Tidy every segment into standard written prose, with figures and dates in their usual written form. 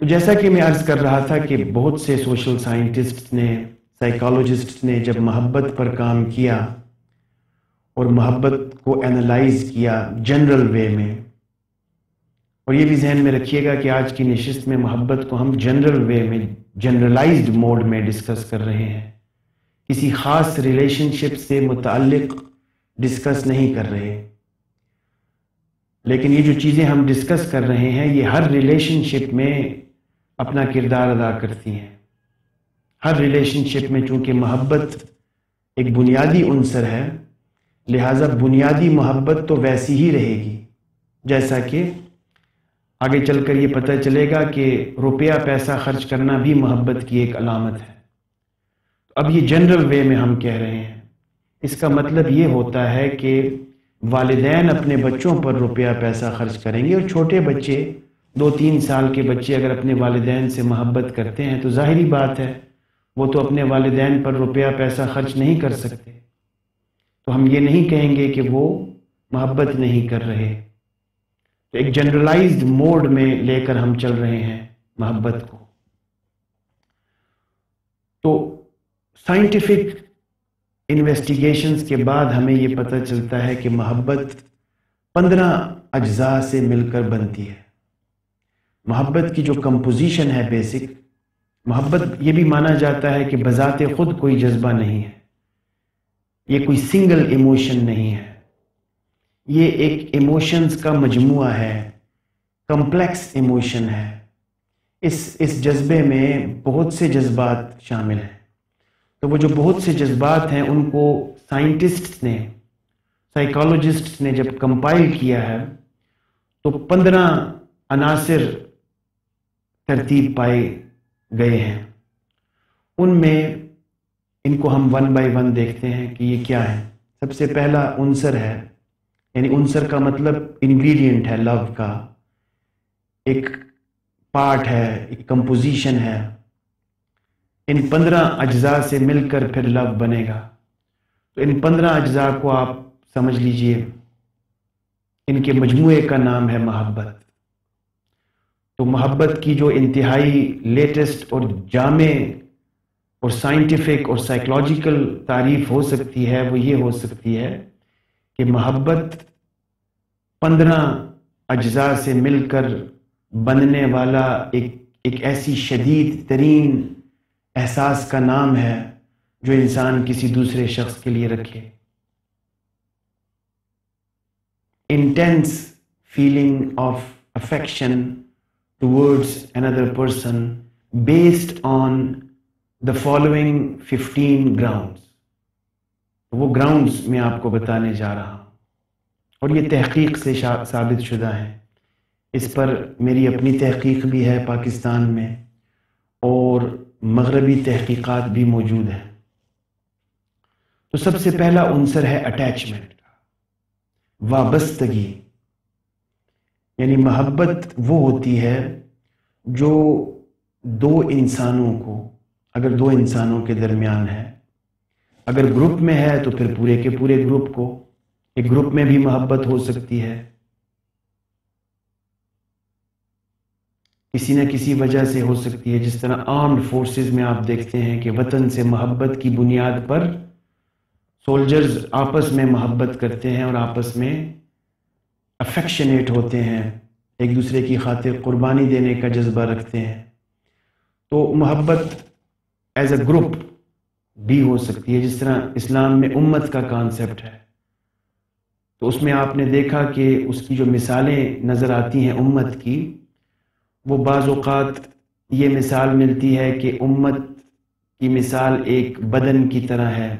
تو جیسا کہ میں عرض کر رہا تھا کہ بہت سے سوشل سائنٹسٹ نے، سائیکالوجسٹ نے جب محبت پر کام کیا اور محبت کو اینالائز کیا جنرل وے میں، اور یہ بھی ذہن میں رکھیے گا کہ آج کی نشست میں محبت کو ہم جنرل وے میں، جنرلائزڈ موڈ میں ڈسکس کر رہے ہیں، کسی خاص ریلیشن شپ سے متعلق ڈسکس نہیں کر رہے، لیکن یہ جو چیزیں ہم ڈسکس کر رہے ہیں یہ ہر ریلیشن شپ میں اپنا کردار ادا کرتی ہیں۔ ہر ریلیشن شپ میں چونکہ محبت ایک بنیادی عنصر ہے، لہٰذا بنیادی محبت تو ویسی ہی رہے گی، جیسا کہ آگے چل کر یہ پتہ چلے گا کہ روپیہ پیسہ خرچ کرنا بھی محبت کی ایک علامت ہے۔ اب یہ جنرل وے میں ہم کہہ رہے ہیں، اس کا مطلب یہ ہوتا ہے کہ والدین اپنے بچوں پر روپیہ پیسہ خرچ کریں گے، اور چھوٹے بچے 2-3 سال کے بچے اگر اپنے والدین سے محبت کرتے ہیں تو ظاہری بات ہے وہ تو اپنے والدین پر روپیہ پیسہ خرچ نہیں کر سکتے، تو ہم یہ نہیں کہیں گے کہ وہ محبت نہیں کر رہے۔ تو ایک جنرلائزڈ موڈ میں لے کر ہم چل رہے ہیں محبت کو۔ تو سائنٹیفک انویسٹیگیشنز کے بعد ہمیں یہ پتہ چلتا ہے کہ محبت 15 اجزاء سے مل کر بنتی ہے۔ محبت کی جو کمپوزیشن ہے بیسک، محبت یہ بھی مانا جاتا ہے کہ بذات خود کوئی جذبہ نہیں ہے، یہ کوئی سنگل ایموشن نہیں ہے، یہ ایک ایموشنز کا مجموعہ ہے، کمپلیکس ایموشن ہے۔ اس جذبے میں بہت سے جذبات شامل ہیں، تو وہ جو بہت سے جذبات ہیں ان کو سائنٹسٹ نے، سائیکالوجسٹ نے جب کمپائل کیا ہے تو 15 عناصر ترتیب پائے گئے ہیں۔ ان میں ان کو ہم 1 بائی 1 دیکھتے ہیں کہ یہ کیا ہے۔ سب سے پہلا عنصر ہے، یعنی عنصر کا مطلب انگریڈینٹ ہے، لو کا ایک پارٹ ہے، ایک کمپوزیشن ہے۔ ان 15 اجزاء سے مل کر پھر لو بنے گا۔ تو ان 15 اجزاء کو آپ سمجھ لیجئے، ان کے مجموعے کا نام ہے محبت۔ تو محبت کی جو انتہائی لیٹسٹ اور جامع اور سائنٹیفک اور سائیکولوجیکل تعریف ہو سکتی ہے وہ یہ ہو سکتی ہے کہ محبت 15 اجزاء سے مل کر بننے والا ایک ایسی شدید ترین احساس کا نام ہے جو انسان کسی دوسرے شخص کے لیے رکھے۔ Intense feeling of affection towards another person based on the following 15 grounds۔ وہ grounds میں آپ کو بتانے جا رہا ہوں، اور یہ تحقیق سے ثابت شدہ ہیں۔ اس پر میری اپنی تحقیق بھی ہے پاکستان میں، اور مغربی تحقیقات بھی موجود ہیں۔ تو سب سے پہلا عنصر ہے اٹیچمنٹ، وابستگی۔ یعنی محبت وہ ہوتی ہے جو دو انسانوں کو، اگر 2 انسانوں کے درمیان ہے، اگر گروپ میں ہے تو پھر پورے کے پورے گروپ کو، ایک گروپ میں بھی محبت ہو سکتی ہے، کسی نہ کسی وجہ سے ہو سکتی ہے۔ جس طرح آرمڈ فورسز میں آپ دیکھتے ہیں کہ وطن سے محبت کی بنیاد پر سولجرز آپس میں محبت کرتے ہیں اور آپس میں افیکشنیٹ ہوتے ہیں، ایک دوسرے کی خاطر قربانی دینے کا جذبہ رکھتے ہیں۔ تو محبت ایز اے گروپ بھی ہو سکتی ہے، جس طرح اسلام میں امت کا کانسیپٹ ہے، تو اس میں آپ نے دیکھا کہ اس کی جو مثالیں نظر آتی ہیں امت کی، وہ بعض اوقات یہ مثال ملتی ہے کہ امت کی مثال ایک بدن کی طرح ہے،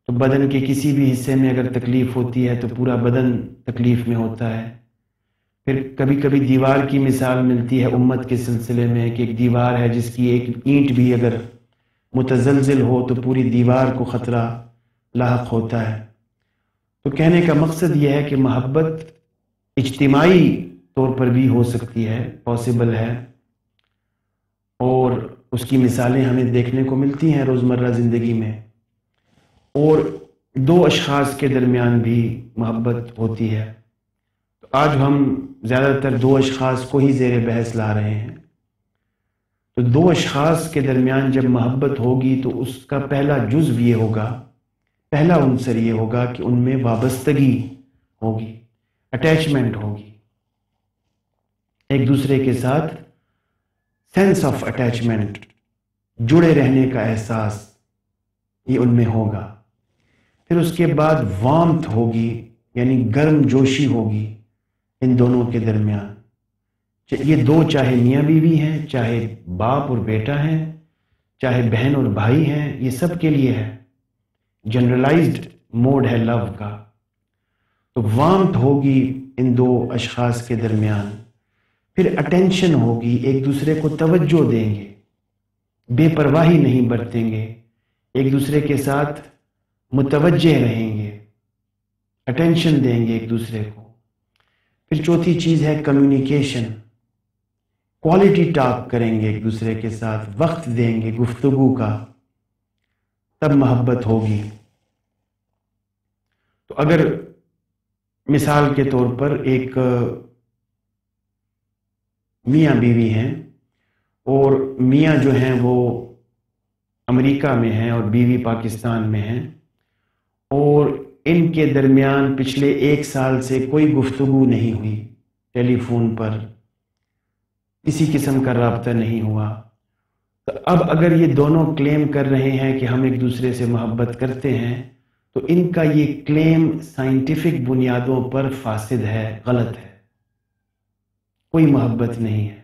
تو بدن کے کسی بھی حصے میں اگر تکلیف ہوتی ہے تو پورا بدن تکلیف میں ہوتا ہے۔ پھر کبھی کبھی دیوار کی مثال ملتی ہے امت کے سلسلے میں کہ ایک دیوار ہے جس کی ایک اینٹ بھی اگر متزلزل ہو تو پوری دیوار کو خطرہ لاحق ہوتا ہے۔ تو کہنے کا مقصد یہ ہے کہ محبت اجتماعی طور پر بھی ہو سکتی ہے، پاسبل ہے، اور اس کی مثالیں ہمیں دیکھنے کو ملتی ہیں روزمرہ زندگی میں۔ اور 2 اشخاص کے درمیان بھی محبت ہوتی ہے۔ تو آج ہم زیادہ تر دو اشخاص کو ہی زیر بحث لا رہے ہیں. تو دو اشخاص کے درمیان جب محبت ہوگی تو اس کا پہلا جزو یہ ہوگا، پہلا عنصر یہ ہوگا کہ ان میں وابستگی ہوگی، اٹیچمنٹ ہوگی، ایک دوسرے کے ساتھ سینس آف اٹیچمنٹ، جڑے رہنے کا احساس یہ ان میں ہوگا. پھر اس کے بعد وارمتھ ہوگی، یعنی گرم جوشی ہوگی ان دونوں کے درمیان. یہ دو چاہے میاں بیوی ہیں، چاہے باپ اور بیٹا ہیں، چاہے بہن اور بھائی ہیں، یہ سب کے لیے ہے. جنرلائزڈ موڈ ہے لو کا. تو وارمتھ ہوگی ان دو اشخاص کے درمیان. پھر اٹینشن ہوگی، ایک دوسرے کو توجہ دیں گے، بے پرواہی نہیں برتیں گے، ایک دوسرے کے ساتھ متوجہ رہیں گے، اٹینشن دیں گے ایک دوسرے کو. پھر چوتھی چیز ہے کمیونیکیشن، کوالٹی ٹاک کریں گے ایک دوسرے کے ساتھ، وقت دیں گے گفتگو کا، تب محبت ہوگی. تو اگر مثال کے طور پر ایک میاں بیوی ہیں اور میاں جو ہیں وہ امریکہ میں ہیں اور بیوی پاکستان میں ہیں، اور ان کے درمیان پچھلے 1 سال سے کوئی گفتگو نہیں ہوئی، ٹیلی فون پر کسی قسم کا رابطہ نہیں ہوا، تو اب اگر یہ دونوں کلیم کر رہے ہیں کہ ہم ایک دوسرے سے محبت کرتے ہیں، تو ان کا یہ کلیم سائنٹیفک بنیادوں پر فاسد ہے، غلط ہے، کوئی محبت نہیں ہے،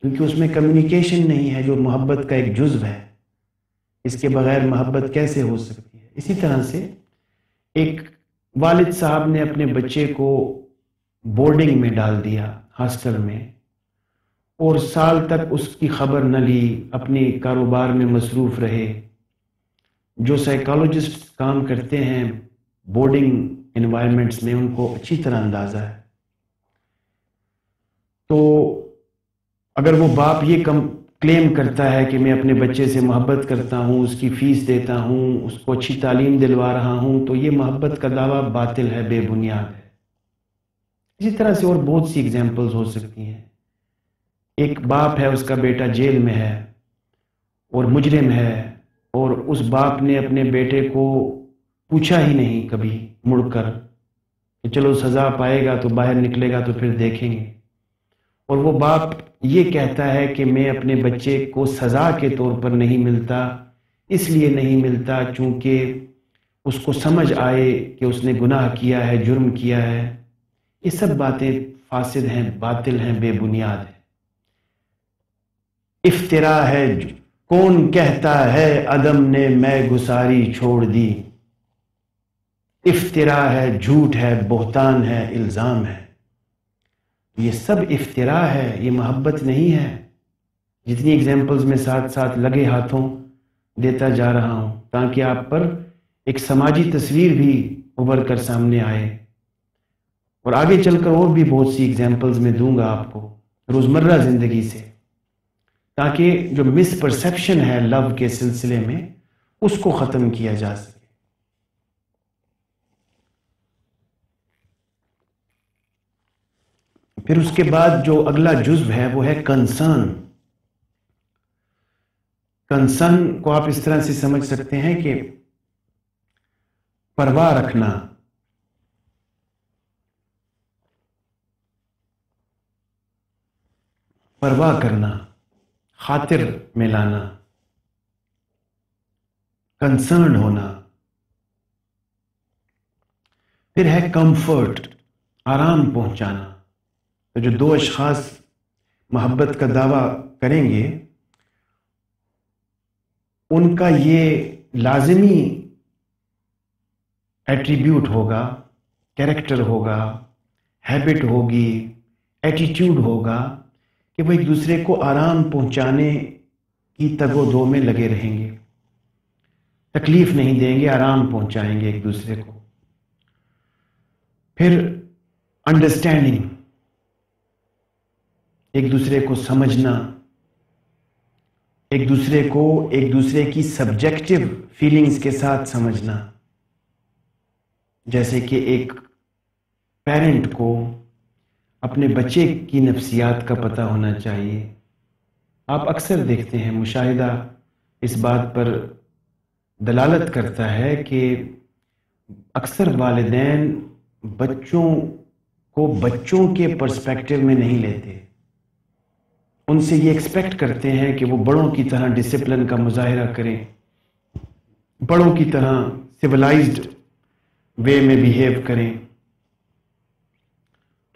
کیونکہ اس میں کمیونیکیشن نہیں ہے جو محبت کا ایک جزو ہے. اس کے بغیر محبت کیسے ہو سکتی ہے؟ اسی طرح سے ایک والد صاحب نے اپنے بچے کو بورڈنگ میں ڈال دیا، ہاسٹل میں، اور سال تک اس کی خبر نہ لی، اپنی کاروبار میں مصروف رہے. جو سائیکالوجسٹ کام کرتے ہیں بورڈنگ انوائرمنٹس میں ان کو اچھی طرح اندازہ ہے. تو اگر وہ باپ یہ کلیم کرتا ہے کہ میں اپنے بچے سے محبت کرتا ہوں، اس کی فیس دیتا ہوں، اس کو اچھی تعلیم دلوا رہا ہوں، تو یہ محبت کا دعویٰ باطل ہے، بے بنیاد ہے. اسی طرح سے اور بہت سی ایگزامپلز ہو سکتی ہیں. ایک باپ ہے، اس کا بیٹا جیل میں ہے اور مجرم ہے، اور اس باپ نے اپنے بیٹے کو پوچھا ہی نہیں کبھی مڑ کر کہ چلو سزا پائے گا تو باہر نکلے گا تو پھر دیکھیں گے. اور وہ باپ یہ کہتا ہے کہ میں اپنے بچے کو سزا کے طور پر نہیں ملتا، اس لیے نہیں ملتا چونکہ اس کو سمجھ آئے کہ اس نے گناہ کیا ہے، جرم کیا ہے. یہ سب باتیں فاسد ہیں، باطل ہیں، بے بنیاد ہیں. افترا ہے، کون کہتا ہے عدم نے میں گساری چھوڑ دی. افترا ہے، جھوٹ ہے، بہتان ہے، الزام ہے. یہ سب افترا ہے، یہ محبت نہیں ہے. جتنی ایگزامپلز میں ساتھ ساتھ لگے ہاتھوں دیتا جا رہا ہوں تاکہ آپ پر ایک سماجی تصویر بھی ابھر کر سامنے آئے، اور آگے چل کر اور بھی بہت سی ایگزامپلز میں دوں گا آپ کو روزمرہ زندگی سے، تاکہ جو مس پرسیپشن ہے لو کے سلسلے میں اس کو ختم کیا جا سکے. پھر اس کے بعد جو اگلا جزو ہے وہ ہے کنسرن. کنسرن کو آپ اس طرح سے سمجھ سکتے ہیں کہ پرواہ رکھنا، پرواہ کرنا، خاطر میں لانا، کنسرن ہونا. پھر ہے کمفرٹ، آرام پہنچانا. تو جو دو اشخاص محبت کا دعویٰ کریں گے ان کا یہ لازمی ایٹریبیوٹ ہوگا، کیریکٹر ہوگا، ہیبٹ ہوگی، ایٹیٹیوڈ ہوگا کہ وہ ایک دوسرے کو آرام پہنچانے کی تگ و دو میں لگے رہیں گے، تکلیف نہیں دیں گے، آرام پہنچائیں گے ایک دوسرے کو. پھر انڈرسٹینڈنگ، ایک دوسرے کو سمجھنا، ایک دوسرے کو ایک دوسرے کی سبجیکٹو فیلنگز کے ساتھ سمجھنا. جیسے کہ ایک پیرنٹ کو اپنے بچے کی نفسیات کا پتہ ہونا چاہیے۔ آپ اکثر دیکھتے ہیں، مشاہدہ اس بات پر دلالت کرتا ہے کہ اکثر والدین بچوں کو بچوں کے پرسپیکٹیو میں نہیں لیتے، ان سے یہ ایکسپیکٹ کرتے ہیں کہ وہ بڑوں کی طرح ڈسپلن کا مظاہرہ کریں، بڑوں کی طرح سویلائزڈ وے میں بیہیو کریں۔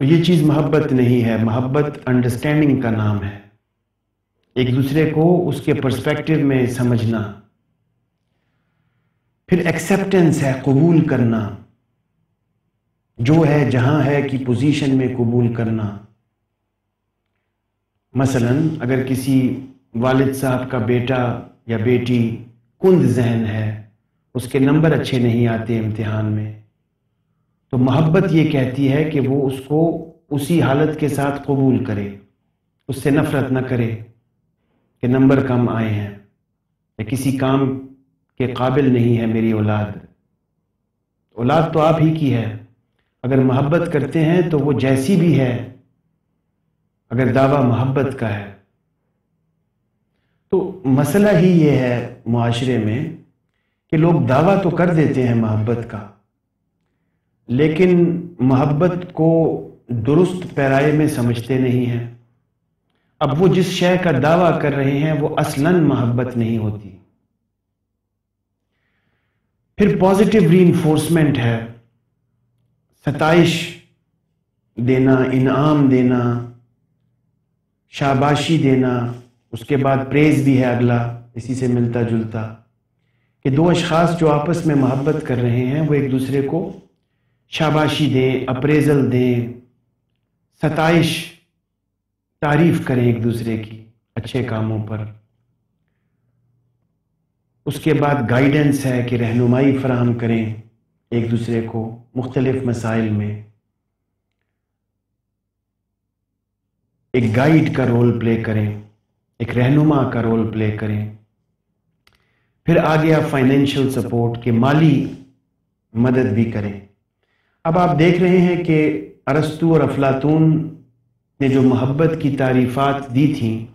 تو یہ چیز محبت نہیں ہے، محبت انڈرسٹینڈنگ کا نام ہے، ایک دوسرے کو اس کے پرسپیکٹیو میں سمجھنا۔ پھر ایکسیپٹنس ہے، قبول کرنا، جو ہے جہاں ہے کی پوزیشن میں قبول کرنا۔ مثلا اگر کسی والد صاحب کا بیٹا یا بیٹی کند ذہن ہے، اس کے نمبر اچھے نہیں آتے امتحان میں، تو محبت یہ کہتی ہے کہ وہ اس کو اسی حالت کے ساتھ قبول کرے، اس سے نفرت نہ کرے کہ نمبر کم آئے ہیں یا کسی کام کے قابل نہیں ہے میری اولاد۔ اولاد تو آپ ہی کی ہے، اگر محبت کرتے ہیں تو وہ جیسی بھی ہے، اگر دعویٰ محبت کا ہے۔ تو مسئلہ ہی یہ ہے معاشرے میں کہ لوگ دعویٰ تو کر دیتے ہیں محبت کا، لیکن محبت کو درست پیرائے میں سمجھتے نہیں ہیں۔ اب وہ جس شے کا دعویٰ کر رہے ہیں وہ اصلاً محبت نہیں ہوتی۔ پھر پازیٹیو ری انفورسمنٹ ہے، ستائش دینا، انعام دینا، شاباشی دینا، اس کے بعد پریز بھی ہے اگلا اسی سے ملتا جلتا، کہ دو اشخاص جو آپس میں محبت کر رہے ہیں وہ ایک دوسرے کو شاباشی دیں، اپریزل دیں، ستائش، تعریف کریں ایک دوسرے کی اچھے کاموں پر۔ اس کے بعد گائیڈنس ہے کہ رہنمائی فراہم کریں ایک دوسرے کو مختلف مسائل میں، ایک گائیڈ کا رول پلے کریں، ایک رہنما کا رول پلے کریں۔ پھر آ گیا فائنینشیل سپورٹ، کہ مالی مدد بھی کریں۔ اب آپ دیکھ رہے ہیں کہ ارسطو اور افلاطون نے جو محبت کی تعریفات دی تھیں،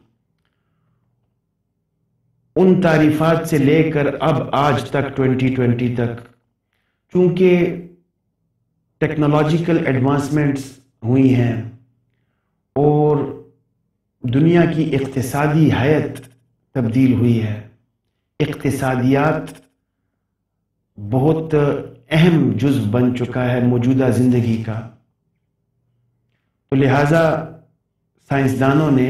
ان تعریفات سے لے کر اب آج تک 2020 تک، چونکہ ٹیکنالوجیکل ایڈوانسمنٹس ہوئی ہیں اور دنیا کی اقتصادی حیت تبدیل ہوئی ہے، اقتصادیات بہت اہم جزو بن چکا ہے موجودہ زندگی کا، تو لہٰذا سائنسدانوں نے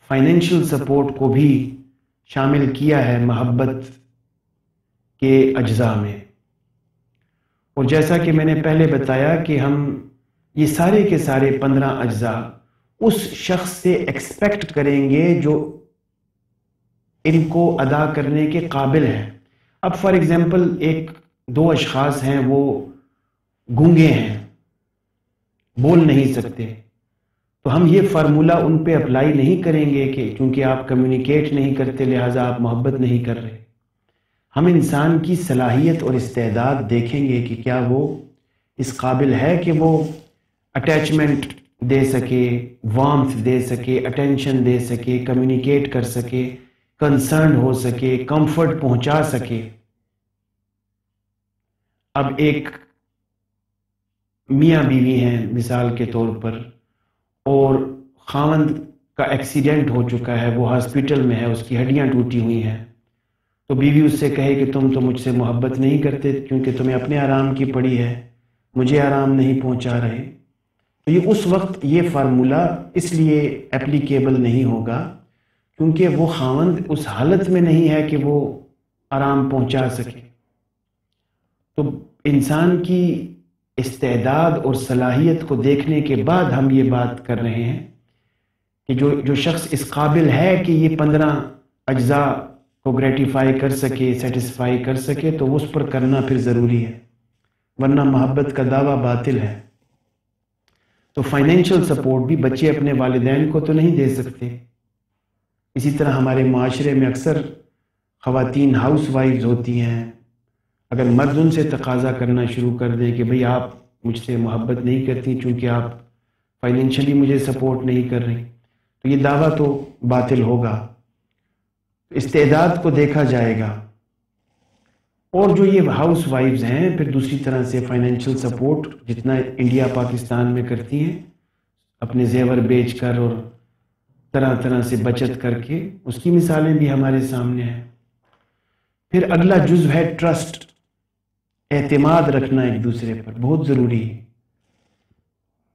فائنینشیل سپورٹ کو بھی شامل کیا ہے محبت کے اجزاء میں۔ اور جیسا کہ میں نے پہلے بتایا کہ ہم یہ سارے کے سارے 15 اجزاء اس شخص سے ایکسپیکٹ کریں گے جو ان کو ادا کرنے کے قابل ہے۔ اب فار ایگزامپل دو اشخاص ہیں، وہ گونگے ہیں، بول نہیں سکتے، تو ہم یہ فارمولہ ان پہ اپلائی نہیں کریں گے کہ چونکہ آپ کمیونیکیٹ نہیں کرتے لہٰذا آپ محبت نہیں کر رہے۔ ہم انسان کی صلاحیت اور استعداد دیکھیں گے کہ کیا وہ اس قابل ہے کہ وہ اٹیچمنٹ دے سکے، وارمتھ دے سکے، اٹینشن دے سکے، کمیونیکیٹ کر سکے، کنسرن ہو سکے، کمفرٹ پہنچا سکے۔ اب ایک میاں بیوی ہیں مثال کے طور پر، اور خاوند کا ایکسیڈنٹ ہو چکا ہے، وہ ہاسپٹل میں ہے، اس کی ہڈیاں ٹوٹی ہوئی ہیں، تو بیوی اس سے کہے کہ تم تو مجھ سے محبت نہیں کرتے کیونکہ تمہیں اپنے آرام کی پڑی ہے، مجھے آرام نہیں پہنچا رہے، تو یہ اس وقت یہ فارمولہ اس لیے اپلیکیبل نہیں ہوگا کیونکہ وہ خاوند اس حالت میں نہیں ہے کہ وہ آرام پہنچا سکے۔ تو انسان کی استعداد اور صلاحیت کو دیکھنے کے بعد ہم یہ بات کر رہے ہیں کہ جو شخص اس قابل ہے کہ یہ 15 اجزاء کو گریٹیفائی کر سکے، سیٹسفائی کر سکے، تو اس پر کرنا پھر ضروری ہے، ورنہ محبت کا دعویٰ باطل ہے۔ تو فائنینشیل سپورٹ بھی بچے اپنے والدین کو تو نہیں دے سکتے۔ اسی طرح ہمارے معاشرے میں اکثر خواتین ہاؤس وائفز ہوتی ہیں، اگر مرد ان سے تقاضا کرنا شروع کر دے کہ بھئی آپ مجھ سے محبت نہیں کرتی چونکہ آپ فائنینشلی مجھے سپورٹ نہیں کر رہی، تو یہ دعویٰ تو باطل ہوگا۔ استعداد کو دیکھا جائے گا، اور جو یہ ہاؤس وائفز ہیں پھر دوسری طرح سے فائنینشیل سپورٹ جتنا انڈیا پاکستان میں کرتی ہیں اپنے زیور بیچ کر اور طرح طرح سے بچت کر کے، اس کی مثالیں بھی ہمارے سامنے ہیں۔ پھر اگلا جزو ہے ٹرسٹ، اعتماد رکھنا ایک دوسرے پر، بہت ضروری ہے،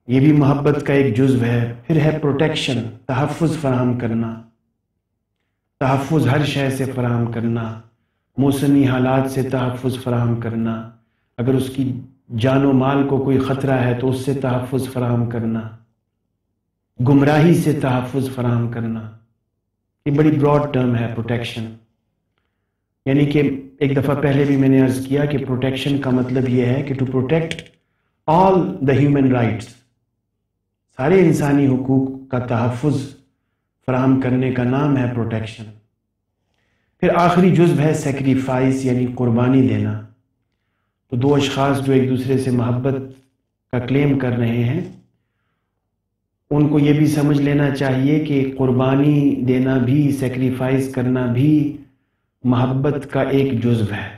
یہ بھی محبت کا ایک جزو ہے۔ پھر ہے پروٹیکشن، تحفظ فراہم کرنا، تحفظ ہر شے سے فراہم کرنا، موسمی حالات سے تحفظ فراہم کرنا، اگر اس کی جان و مال کو کوئی خطرہ ہے تو اس سے تحفظ فراہم کرنا، گمراہی سے تحفظ فراہم کرنا، یہ بڑی براڈ ٹرم ہے پروٹیکشن۔ یعنی کہ ایک دفعہ پہلے بھی میں نے عرض کیا کہ پروٹیکشن کا مطلب یہ ہے کہ to protect all the human rights, سارے انسانی حقوق کا تحفظ فراہم کرنے کا نام ہے پروٹیکشن۔ پھر آخری جزو ہے سیکریفائس، یعنی قربانی دینا۔ تو دو اشخاص جو ایک دوسرے سے محبت کا کلیم کر رہے ہیں ان کو یہ بھی سمجھ لینا چاہیے کہ قربانی دینا بھی، سیکریفائس کرنا بھی محبت کا ایک جزو ہے۔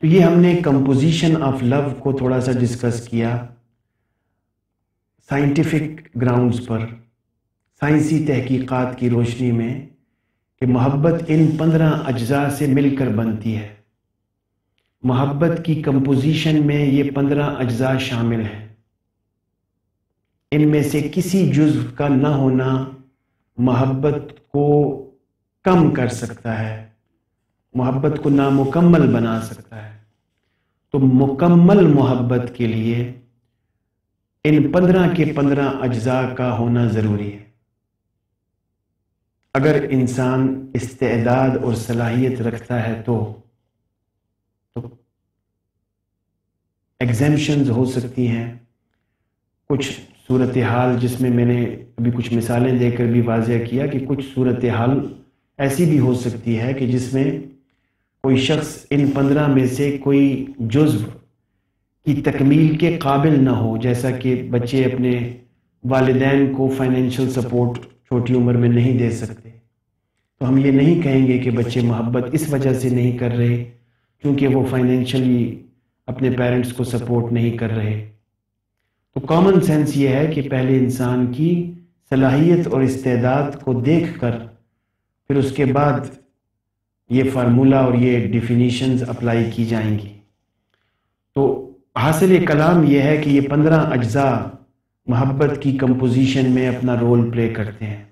تو یہ ہم نے کمپوزیشن آف لو کو تھوڑا سا ڈسکس کیا سائنٹیفک گراؤنڈز پر، سائنسی تحقیقات کی روشنی میں، کہ محبت ان 15 اجزاء سے مل کر بنتی ہے۔ محبت کی کمپوزیشن میں یہ 15 اجزاء شامل ہیں، ان میں سے کسی جزو کا نہ ہونا محبت کو کم کر سکتا ہے، محبت کو نامکمل بنا سکتا ہے۔ تو مکمل محبت کے لیے ان 15 کے 15 اجزاء کا ہونا ضروری ہے۔ اگر انسان استعداد اور صلاحیت رکھتا ہے تو ایگزیمشنز ہو سکتی ہیں، کچھ صورتحال جس میں نے ابھی کچھ مثالیں دے کر بھی واضح کیا کہ کچھ صورتحال ایسی بھی ہو سکتی ہے کہ جس میں کوئی شخص ان 15 میں سے کوئی جزو کی تکمیل کے قابل نہ ہو، جیسا کہ بچے اپنے والدین کو فائنینشیل سپورٹ چھوٹی عمر میں نہیں دے سکتے، تو ہم یہ نہیں کہیں گے کہ بچے محبت اس وجہ سے نہیں کر رہے کیونکہ وہ فائنینشلی اپنے پیرنٹس کو سپورٹ نہیں کر رہے۔ تو کامن سینس یہ ہے کہ پہلے انسان کی صلاحیت اور استعداد کو دیکھ کر پھر اس کے بعد یہ فارمولہ اور یہ ڈیفینیشنز اپلائی کی جائیں گی۔ تو حاصل کلام یہ ہے کہ یہ 15 اجزاء محبت کی کمپوزیشن میں اپنا رول پلے کرتے ہیں۔